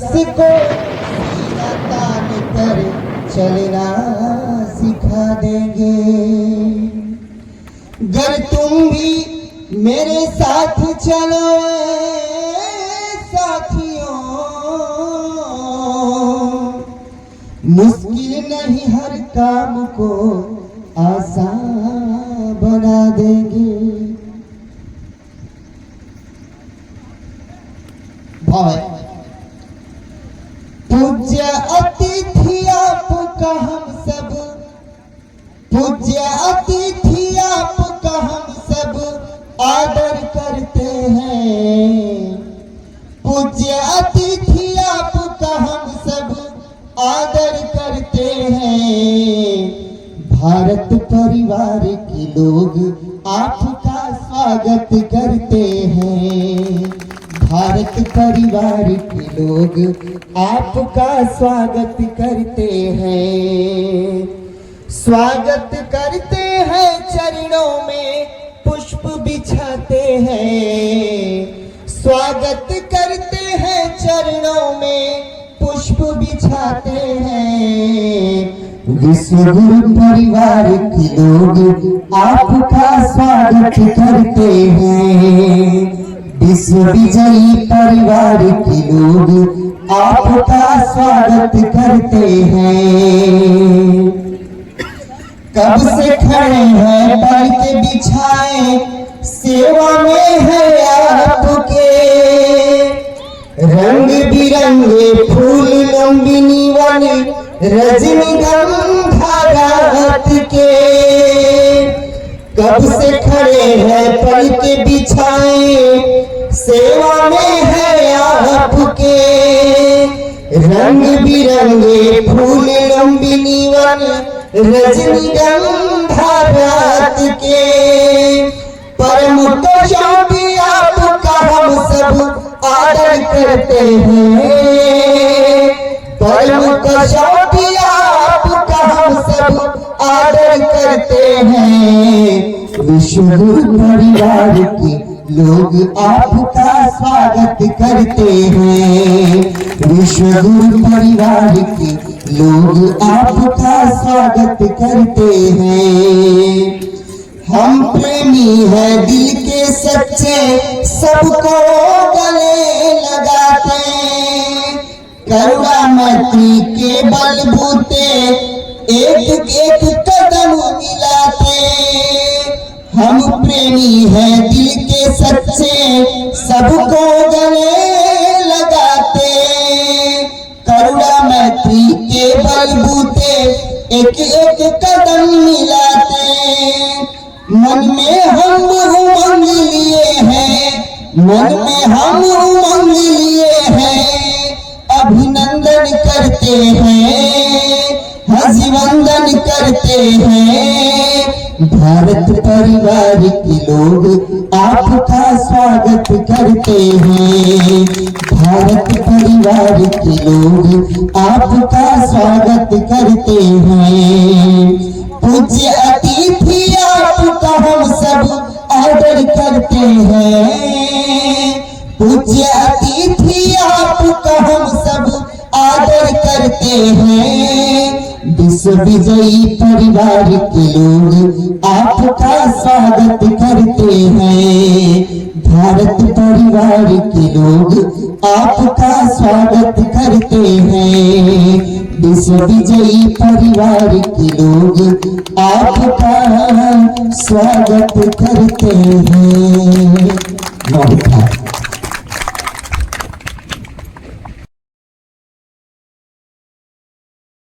को सीना तान कर चलना सिखा देंगे। गर तुम भी मेरे साथ चलो साथियों, मुश्किल नहीं हर काम को आसान बना देंगे। भाई पूज्य अतिथि आपका हम सब, पूज्य अतिथि आपका हम सब आदर करते हैं। पूज्य अतिथि आपका हम सब आदर करते हैं। भारत परिवार के लोग आपका स्वागत करते हैं। भारत परिवार के लोग आपका स्वागत करते हैं। स्वागत करते हैं, चरणों में पुष्प बिछाते हैं। स्वागत करते हैं, चरणों में पुष्प बिछाते हैं। विश्व गुरु परिवार के लोग आपका स्वागत करते हैं। विश्व विजयी परिवार के लोग आपका स्वागत करते हैं। कब से खड़े हैं पैर के बिछाए, सेवा में है आपके। रंग बिरंगे फूल लंबिनी वाली रजनीगंधा रात के। कब से खड़े हैं पल के बिछाए, सेवा में है आपके। रंग बिरंगे फूल लंबिनी वन रजनीगंधा रात के। परम कशों भी आपका हम सब आदर करते हैं। परम कशों भी आपका हम सब आदर करते हैं। विश्व गुरु परिवार के लोग आपका स्वागत करते हैं। विश्व गुरु परिवार के लोग आपका स्वागत करते हैं। हम प्रेमी हैं दिल के सच्चे, सबको गले लगाते। करुणा मैत्री के बलबूते एक एक कदम मिलाते। हम प्रेमी हैं दिल के सच्चे, सबको गले लगाते। करुणा मैत्री के बलबूते एक एक कदम मिलाते। मन में हम उमंग लिए हैं, मन में हम उमंग लिए हैं। अभिनंदन करते हैं, अभिवंदन करते हैं। भारत परिवार के लोग आपका स्वागत करते हैं। भारत परिवार के लोग आपका स्वागत करते हैं। पूज्य अतिथि आपका हम सब आदर करते हैं। पूज्य अतिथि आपका हम सब आदर करते हैं। विश्व विजयी परिवार के लोग आपका स्वागत करते हैं। भारत परिवार के लोग आपका स्वागत करते हैं। विश्व विजयी परिवार के लोग आपका स्वागत करते हैं।